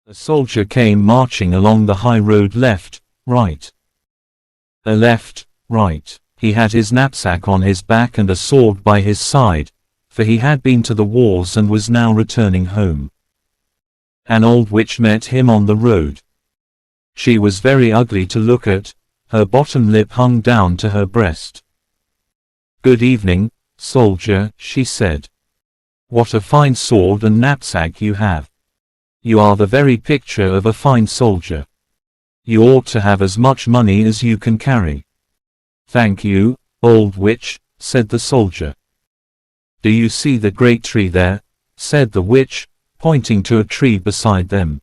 A soldier came marching along the high road, left, right. A left, right. He had his knapsack on his back and a sword by his side, for he had been to the wars and was now returning home. An old witch met him on the road. She was very ugly to look at, her bottom lip hung down to her breast. "Good evening, soldier," she said. "What a fine sword and knapsack you have. You are the very picture of a fine soldier. You ought to have as much money as you can carry." "Thank you, old witch," said the soldier. "Do you see the great tree there?" said the witch, pointing to a tree beside them.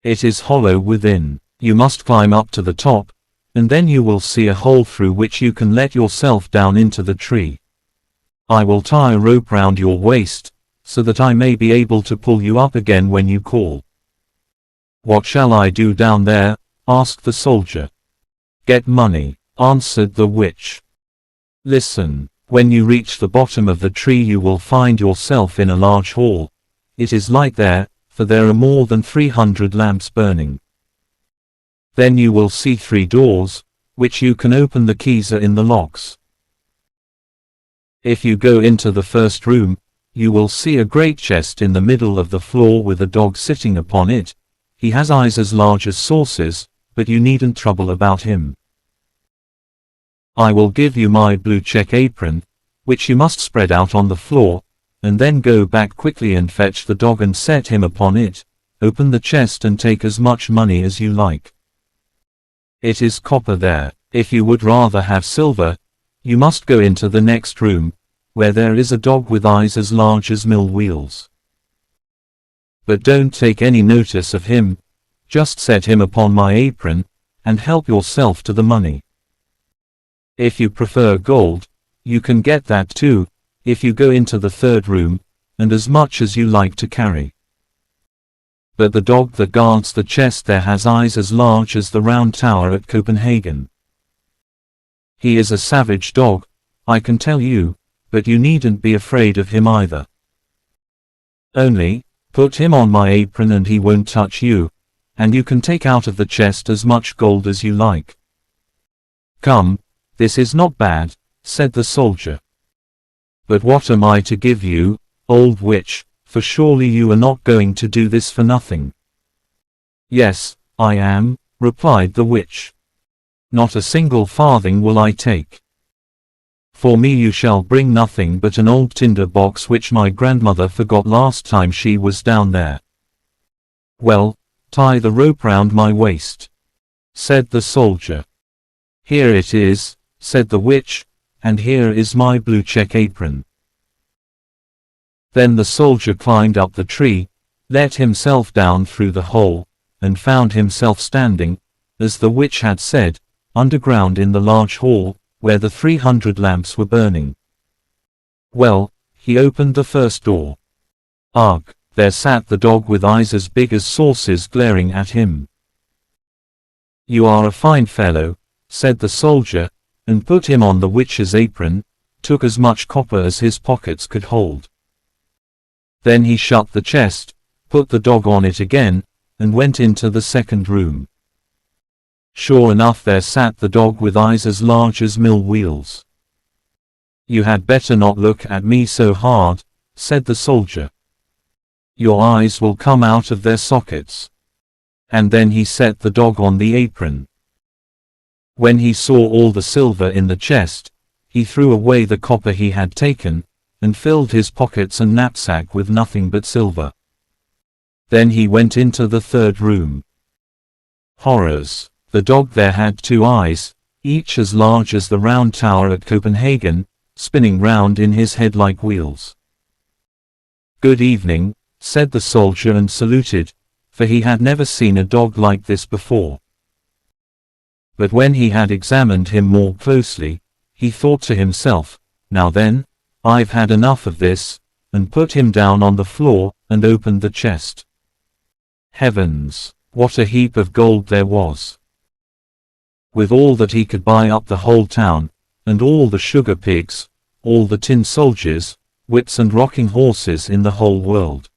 "It is hollow within. You must climb up to the top, and then you will see a hole through which you can let yourself down into the tree. I will tie a rope round your waist, so that I may be able to pull you up again when you call." "What shall I do down there?" asked the soldier. "Get money," answered the witch. "Listen, when you reach the bottom of the tree you will find yourself in a large hall. It is light there, for there are more than 300 lamps burning. Then you will see 3 doors, which you can open. The keys are in the locks. If you go into the first room, you will see a great chest in the middle of the floor with a dog sitting upon it. He has eyes as large as saucers, but you needn't trouble about him. I will give you my blue check apron, which you must spread out on the floor, and then go back quickly and fetch the dog and set him upon it. Open the chest and take as much money as you like. It is copper there. If you would rather have silver, you must go into the next room, where there is a dog with eyes as large as mill wheels. But don't take any notice of him, just set him upon my apron, and help yourself to the money. If you prefer gold, you can get that too, if you go into the third room, and as much as you like to carry. But the dog that guards the chest there has eyes as large as the round tower at Copenhagen. He is a savage dog, I can tell you, but you needn't be afraid of him either. Only, put him on my apron and he won't touch you, and you can take out of the chest as much gold as you like." "Come, this is not bad," said the soldier. "But what am I to give you, old witch, for surely you are not going to do this for nothing?" "Yes, I am," replied the witch. "Not a single farthing will I take. For me you shall bring nothing but an old tinderbox which my grandmother forgot last time she was down there." "Well, tie the rope round my waist," said the soldier. "Here it is," said the witch, "and here is my blue check apron." Then the soldier climbed up the tree, let himself down through the hole, and found himself standing, as the witch had said, underground in the large hall, where the 300 lamps were burning. Well, he opened the first door. Ugh, there sat the dog with eyes as big as saucers glaring at him. "You are a fine fellow," said the soldier, and put him on the witch's apron, took as much copper as his pockets could hold. Then he shut the chest, put the dog on it again, and went into the second room. Sure enough there sat the dog with eyes as large as mill wheels. "You had better not look at me so hard," said the soldier. "Your eyes will come out of their sockets." And then he set the dog on the apron. When he saw all the silver in the chest, he threw away the copper he had taken, and filled his pockets and knapsack with nothing but silver. Then he went into the third room. Horrors! The dog there had 2 eyes, each as large as the round tower at Copenhagen, spinning round in his head like wheels. "Good evening," said the soldier and saluted, for he had never seen a dog like this before. But when he had examined him more closely, he thought to himself, "Now then, I've had enough of this," and put him down on the floor, and opened the chest. Heavens, what a heap of gold there was! With all that he could buy up the whole town, and all the sugar pigs, all the tin soldiers, whips and rocking horses in the whole world.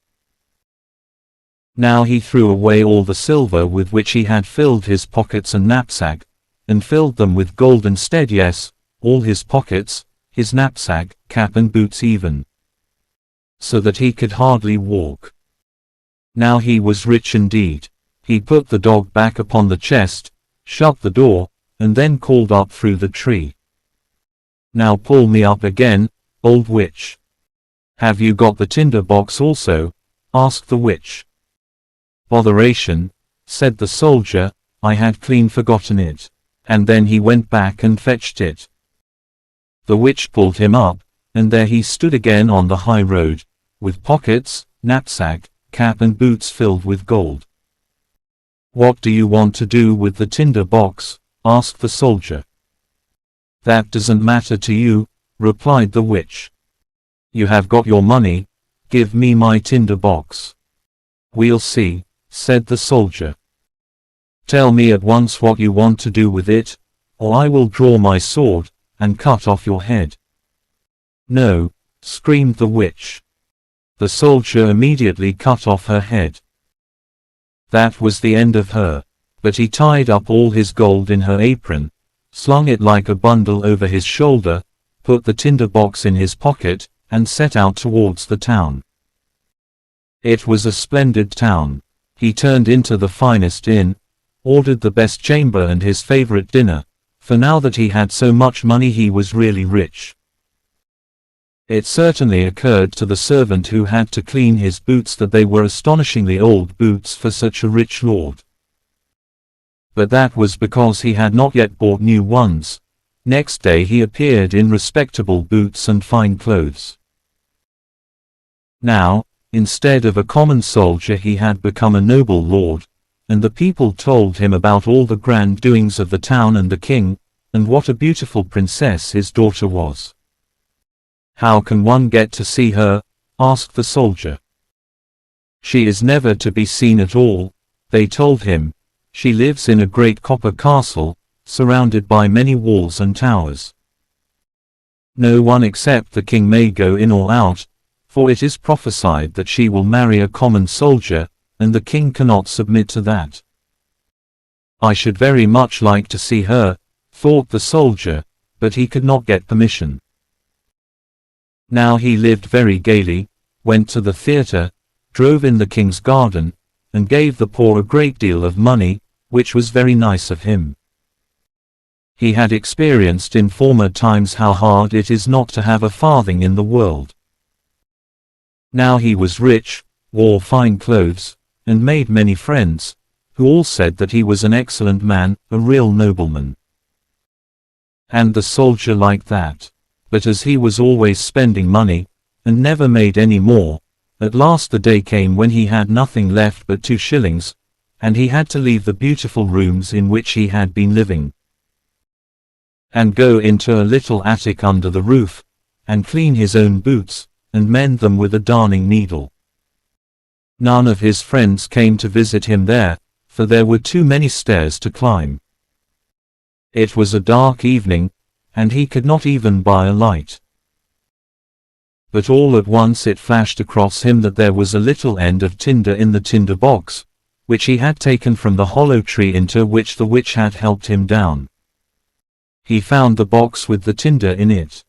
Now he threw away all the silver with which he had filled his pockets and knapsack, and filled them with gold instead, yes, all his pockets, his knapsack, cap and boots even, so that he could hardly walk. Now he was rich indeed. He put the dog back upon the chest, shut the door, and then called up through the tree, "Now pull me up again, old witch." "Have you got the tinder box also?" asked the witch. "Botheration," said the soldier, "I had clean forgotten it." And then he went back and fetched it. The witch pulled him up, and there he stood again on the high road, with pockets, knapsack, cap and boots filled with gold. "What do you want to do with the tinder box?" asked the soldier. "That doesn't matter to you," replied the witch. "You have got your money, give me my tinder box." "We'll see," said the soldier. "Tell me at once what you want to do with it, or I will draw my sword, and cut off your head." "No," screamed the witch. The soldier immediately cut off her head. That was the end of her, but he tied up all his gold in her apron, slung it like a bundle over his shoulder, put the tinder box in his pocket, and set out towards the town. It was a splendid town. He turned into the finest inn, ordered the best chamber and his favorite dinner, for now that he had so much money he was really rich. It certainly occurred to the servant who had to clean his boots that they were astonishingly old boots for such a rich lord. But that was because he had not yet bought new ones. Next day he appeared in respectable boots and fine clothes. Now, instead of a common soldier, he had become a noble lord, and the people told him about all the grand doings of the town and the king, and what a beautiful princess his daughter was. "How can one get to see her?" asked the soldier. "She is never to be seen at all," they told him. "She lives in a great copper castle, surrounded by many walls and towers. No one except the king may go in or out, for it is prophesied that she will marry a common soldier, and the king cannot submit to that." "I should very much like to see her," thought the soldier, but he could not get permission. Now he lived very gaily, went to the theatre, drove in the king's garden, and gave the poor a great deal of money, which was very nice of him. He had experienced in former times how hard it is not to have a farthing in the world. Now he was rich, wore fine clothes, and made many friends, who all said that he was an excellent man, a real nobleman. And the soldier liked that. But as he was always spending money, and never made any more, at last the day came when he had nothing left but 2 shillings, and he had to leave the beautiful rooms in which he had been living, and go into a little attic under the roof, and clean his own boots, and mend them with a darning needle. None of his friends came to visit him there, for there were too many stairs to climb. It was a dark evening, and he could not even buy a light. But all at once it flashed across him that there was a little end of tinder in the tinder box, which he had taken from the hollow tree into which the witch had helped him down. He found the box with the tinder in it.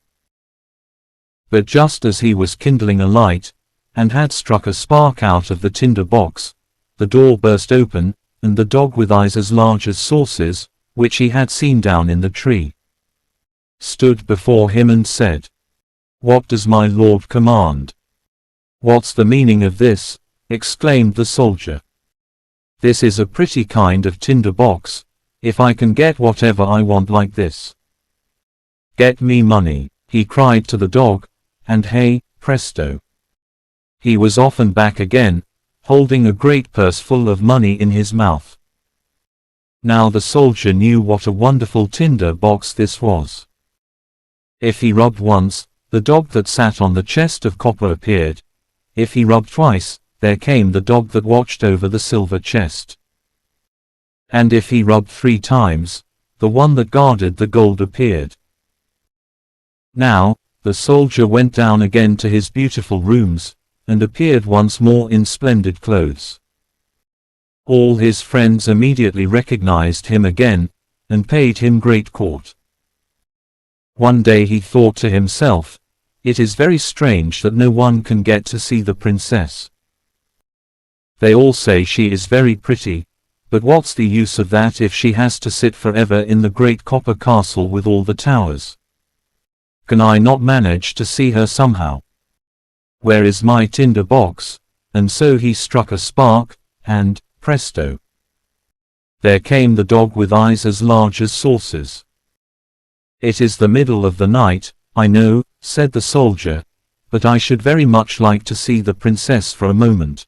But just as he was kindling a light, and had struck a spark out of the tinder box, the door burst open, and the dog with eyes as large as saucers, which he had seen down in the tree, stood before him and said, "What does my lord command?" "What's the meaning of this?" exclaimed the soldier. "This is a pretty kind of tinder box, if I can get whatever I want like this." "Get me money," he cried to the dog, and hey, presto! He was off and back again, holding a great purse full of money in his mouth. Now the soldier knew what a wonderful tinder box this was. If he rubbed once, the dog that sat on the chest of copper appeared. If he rubbed twice, there came the dog that watched over the silver chest. And if he rubbed 3 times, the one that guarded the gold appeared. Now, the soldier went down again to his beautiful rooms, and appeared once more in splendid clothes. All his friends immediately recognized him again, and paid him great court. One day he thought to himself, "It is very strange that no one can get to see the princess. They all say she is very pretty, but what's the use of that if she has to sit forever in the great copper castle with all the towers? Can I not manage to see her somehow? Where is my tinder box?" And so he struck a spark, and, presto! There came the dog with eyes as large as saucers. "It is the middle of the night, I know," said the soldier, "but I should very much like to see the princess for a moment."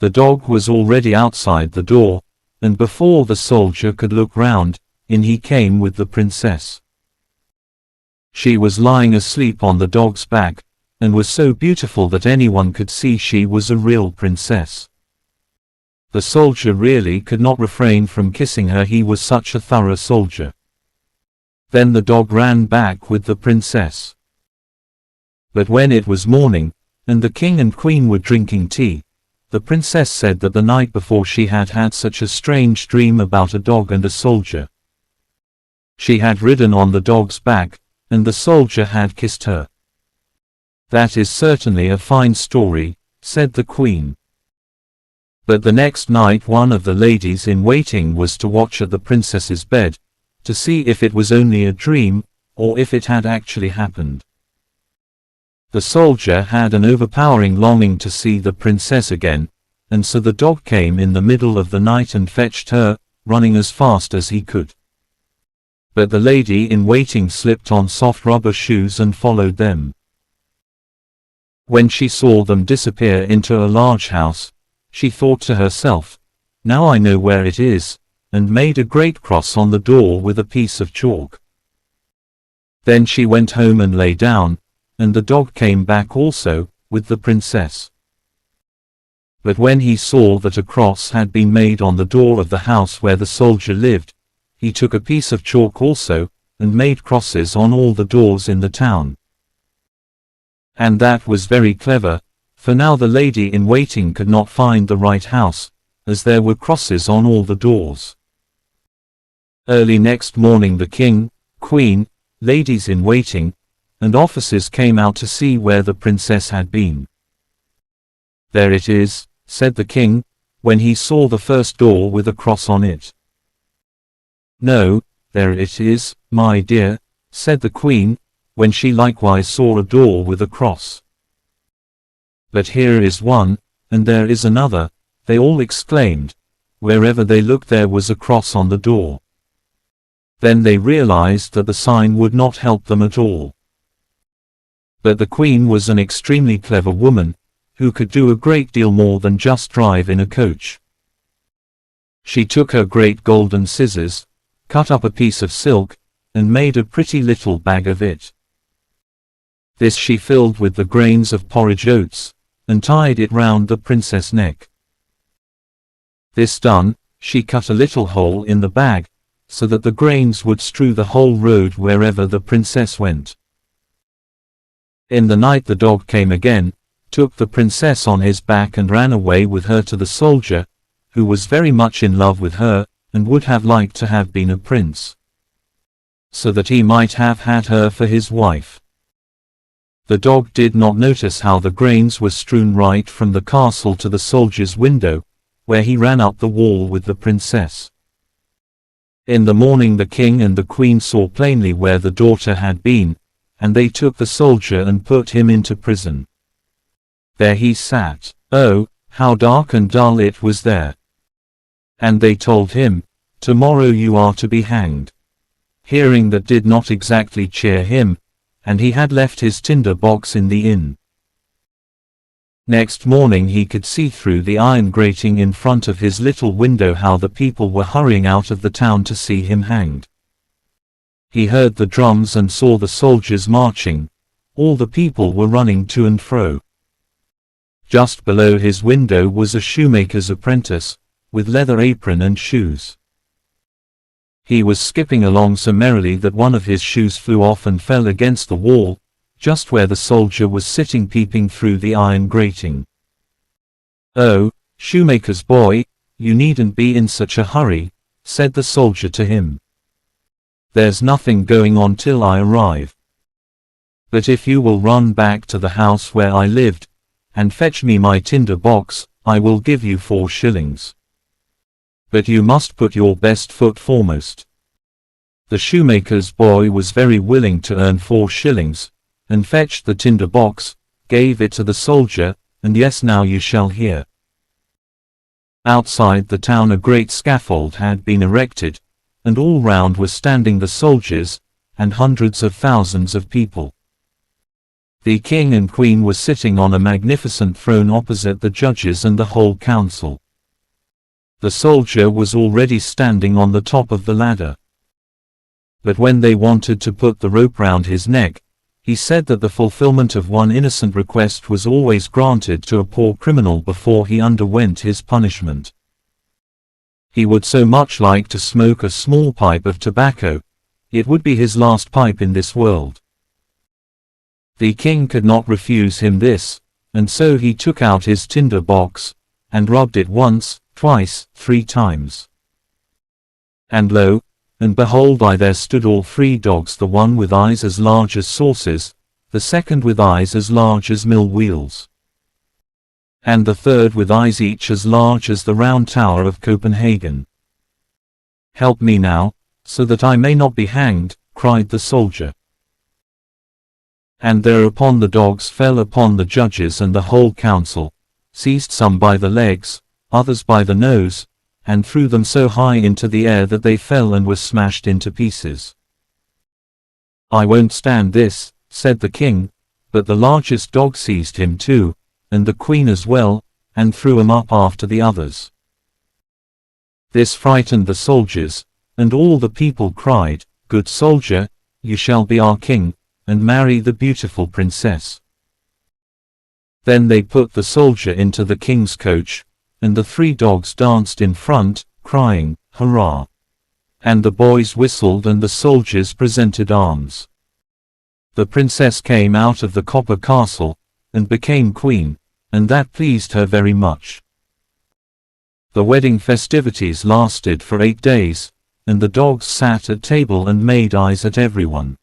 The dog was already outside the door, and before the soldier could look round, in he came with the princess. She was lying asleep on the dog's back, and was so beautiful that anyone could see she was a real princess. The soldier really could not refrain from kissing her, he was such a thorough soldier. Then the dog ran back with the princess. But when it was morning, and the king and queen were drinking tea, the princess said that the night before she had had such a strange dream about a dog and a soldier. She had ridden on the dog's back, and the soldier had kissed her. "That is certainly a fine story," said the queen. But the next night one of the ladies in waiting was to watch at the princess's bed, to see if it was only a dream, or if it had actually happened. The soldier had an overpowering longing to see the princess again, and so the dog came in the middle of the night and fetched her, running as fast as he could. But the lady in waiting slipped on soft rubber shoes and followed them. When she saw them disappear into a large house, she thought to herself, "Now I know where it is," and made a great cross on the door with a piece of chalk. Then she went home and lay down, and the dog came back also, with the princess. But when he saw that a cross had been made on the door of the house where the soldier lived, he took a piece of chalk also, and made crosses on all the doors in the town. And that was very clever, for now the lady in waiting could not find the right house, as there were crosses on all the doors. Early next morning the king, queen, ladies in waiting, and officers came out to see where the princess had been. "There it is," said the king, when he saw the first door with a cross on it. "No, there it is, my dear," said the queen, when she likewise saw a door with a cross. "But here is one, and there is another," they all exclaimed. Wherever they looked there was a cross on the door. Then they realized that the sign would not help them at all. But the queen was an extremely clever woman, who could do a great deal more than just drive in a coach. She took her great golden scissors, cut up a piece of silk, and made a pretty little bag of it. This she filled with the grains of porridge oats, and tied it round the princess' neck. This done, she cut a little hole in the bag, so that the grains would strew the whole road wherever the princess went. In the night the dog came again, took the princess on his back and ran away with her to the soldier, who was very much in love with her, and would have liked to have been a prince, so that he might have had her for his wife. The dog did not notice how the grains were strewn right from the castle to the soldier's window, where he ran up the wall with the princess. In the morning the king and the queen saw plainly where the daughter had been, and they took the soldier and put him into prison. There he sat. Oh, how dark and dull it was there. And they told him, "Tomorrow you are to be hanged." Hearing that did not exactly cheer him, and he had left his tinder box in the inn. Next morning he could see through the iron grating in front of his little window how the people were hurrying out of the town to see him hanged. He heard the drums and saw the soldiers marching. All the people were running to and fro. Just below his window was a shoemaker's apprentice, with leather apron and shoes. He was skipping along so merrily that one of his shoes flew off and fell against the wall, just where the soldier was sitting peeping through the iron grating. "Oh," "Shoemaker's boy, you needn't be in such a hurry," said the soldier to him. "There's nothing going on till I arrive. But if you will run back to the house where I lived, and fetch me my tinder box, I will give you 4 shillings. But you must put your best foot foremost." The shoemaker's boy was very willing to earn 4 shillings, and fetched the tinder box, gave it to the soldier, and yes, now you shall hear. Outside the town a great scaffold had been erected, and all round were standing the soldiers, and hundreds of thousands of people. The king and queen were sitting on a magnificent throne opposite the judges and the whole council. The soldier was already standing on the top of the ladder. But when they wanted to put the rope round his neck, he said that the fulfillment of one innocent request was always granted to a poor criminal before he underwent his punishment. He would so much like to smoke a small pipe of tobacco. It would be his last pipe in this world. The king could not refuse him this, and so he took out his tinder box, and rubbed it once, twice, 3 times. And lo, and behold, there stood all 3 dogs, the one with eyes as large as saucers, the second with eyes as large as mill wheels, and the third with eyes each as large as the round tower of Copenhagen. "Help me now, so that I may not be hanged," cried the soldier. And thereupon the dogs fell upon the judges and the whole council, seized some by the legs, others by the nose, and threw them so high into the air that they fell and were smashed into pieces. "I won't stand this," said the king, but the largest dog seized him too, and the queen as well, and threw him up after the others. This frightened the soldiers, and all the people cried, "Good soldier, you shall be our king, and marry the beautiful princess." Then they put the soldier into the king's coach, and the 3 dogs danced in front, crying, "Hurrah!" And the boys whistled and the soldiers presented arms. The princess came out of the copper castle, and became queen, and that pleased her very much. The wedding festivities lasted for 8 days, and the dogs sat at table and made eyes at everyone.